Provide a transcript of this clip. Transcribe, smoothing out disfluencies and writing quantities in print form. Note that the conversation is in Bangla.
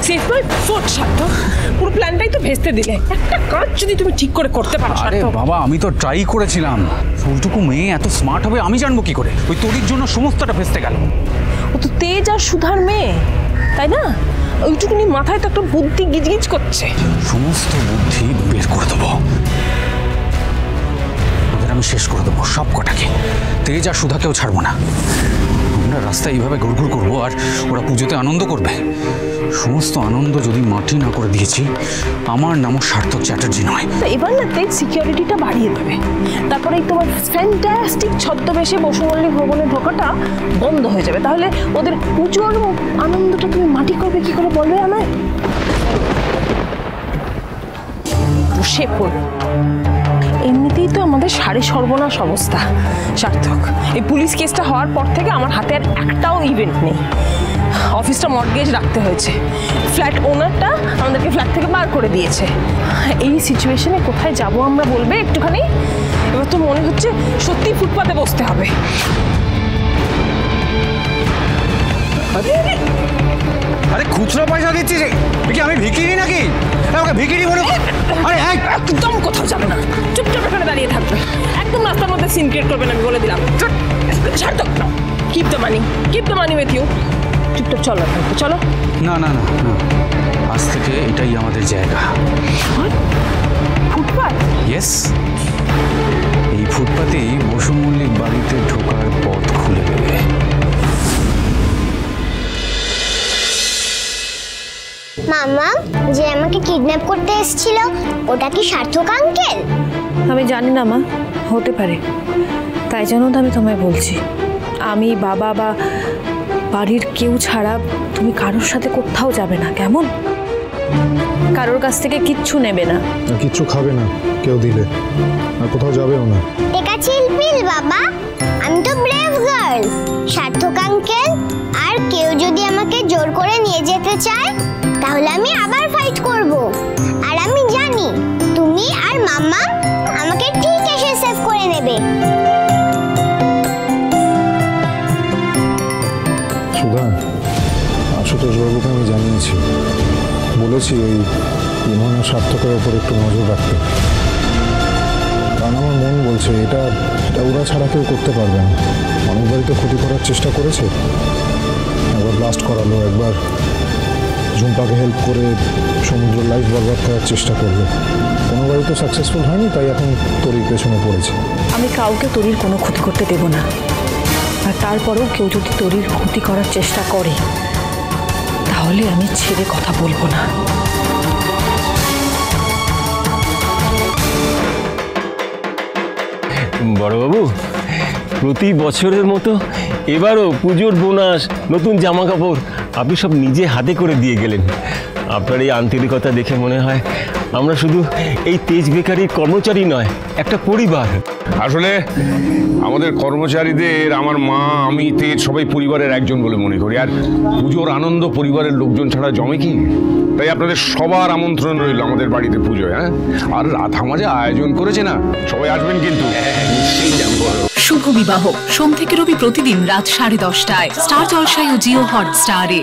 সেফ নয় ফোর্ট সার্থক, পুরো প্ল্যানটাই তো ভেস্তে দিলে। একটা কাজ যদি তুমি ঠিক করে করতে পারো। আরে বাবা, আমি তো ট্রাই করেছিলাম। ফুলটুকু মেয়ে এত স্মার্ট হবে আমি জানবো কি করে? ওই তরির জন্য সমস্তটা ভেস্তে গেল। ও তো তেজ আর সুধার মেয়ে, তাই না? ওইটুকুনি মাথায় তো একটা বুদ্ধি গিজগিজ করছে। সমস্ত বুদ্ধি বের করে দেবো, ওদের আমি শেষ করে দেবো সব কটাকে। তেজ আর সুধাকেও ছাড়বো না। আমরা রাস্তায় এইভাবে ঘুরঘুর করবো আর ওরা পুজোতে আনন্দ করবে। সমস্ত আনন্দ যদি মাটি না করে দিয়েছি, আমার নামও সার্থক চ্যাটার্জি নয়। এবার না তেজ সিকিউরিটিটা বাড়িয়ে দেবে, তারপরে তোমার ফ্যান্টাস্টিক ছদ্মবেশে বসুমল্লিক ভবনে ঢোকাটা বন্ধ হয়ে যাবে। তাহলে ওদের পুজোর আনন্দটা তুমি মাটি করবে কি করে বলবে আমায়? বসে পড়। এমনিতেই তো আমাদের সাড়ে সর্বনাশ অবস্থা সার্থক। এই পুলিশ কেসটা হওয়ার পর থেকে আমার হাতে আর একটাও ইভেন্ট নেই। অফিসটা মর্টগেজ রাখতে হয়েছে, ফ্ল্যাট ওনারটা আমাদেরকে ফ্ল্যাট থেকে বার করে দিয়েছে। এই সিচুয়েশনে কোথায় যাব আমরা বলবে একটুখানি? এবার তো মনে হচ্ছে সত্যি ফুটপাতে বসতে হবে। আরে খুচরো পয়সা দিচ্ছি কি আমি ভিখিরি নাকি? আমাকে ভিখিরি মনে? আরে একদম কোথাও যাবে না, চুপচাপ এখানে দাঁড়িয়ে থাকবে। একদম রাস্তার মধ্যে সিন ক্রিয়েট করবেন, আমি বলে দিলাম। Sarthak, keep the money with you. চুপচাপ চলো, চলো। না না না না, আজ থেকে এটাই আমাদের জায়গা। ফুটপাত? ইয়েস, এই ফুটপাতেই বসুমল্লিক বাড়িতে ঢোকার পথ খুলে দেবে। মামা, যে আমাকে কিডন্যাপ করতে এসেছিল ওটা কি সার্থক আঙ্কেল? আমি জানি না মা, হতে পারে। তাই জন্য তো আমি তোমায় বলছি, আমি বাবা বা বাড়ির কেউ ছাড়া তুমি কারোর সাথে কোথাও যাবে না, কেমন? কারোর কাছ থেকে কিচ্ছু নেবে না, কিচ্ছু খাবে না কেউ দিলে, আর কোথাও যাবেও না। টেকা চিলপিল বাবা, আমি তো ব্রেভ গার্ল। সার্থক আঙ্কেল আর কেউ যদি আমাকে জোর করে নিয়ে যেতে চায় তাহলে আমি আবার ফাইট করব। আর আমি জানি তুমি আর মাম্মা আমাকে ঠিক এসে সেভ করে নেবে। সুধা, আশুতোষ বাবুকে আমি জানিয়েছি, বলেছি ওই ইমন আর সার্থকের ওপর একটু নজর রাখতে। কারণ আমার মন বলছে এটা ওরা ছাড়া কেউ করতে পারবে না। অনেক বাড়িতে ক্ষতি করার চেষ্টা করেছে, একবার ব্লাস্ট করালো, একবার ঝুম্পাকে হেল্প করে সমুদ্র লাইফ বরবাদ করার চেষ্টা করলো। কোনো বাড়িতে সাকসেসফুল হয়নি, তাই এখন তরির পেছনে পড়েছে। আমি কাউকে তরির কোনো ক্ষতি করতে দেব না। আর তারপরেও কেউ যদি তরির ক্ষতি করার চেষ্টা করে তাহলে আমি ছেড়ে কথা বলবো না। বড়বাবু, প্রতি বছরের মতো এবারও পুজোর বোনাস, নতুন জামা কাপড় আপনি সব নিজে হাতে করে দিয়ে গেলেন। আপনার এই আন্তরিকতা দেখে মনে হয় আমরা শুধু এই তেজ বেকারির কর্মচারী নয়, একটা পরিবার। আসলে আমাদের কর্মচারীদের আমার মা, আমি, তেজ সবাই পরিবারের একজন বলে মনে করি। আর পুজোর আনন্দ পরিবারের লোকজন ছাড়া জমে কি? তাই আপনাদের সবার আমন্ত্রণ রইল আমাদের বাড়িতে পুজোয়। হ্যাঁ, আর রাধা মাজা আয়োজন করেছে না, সবাই আসবেন কিন্তু। শুভ বিবাহ সোম থেকে রবি প্রতিদিন রাত 10:30টায় স্টার জলসায় ও জিও হটস্টারে।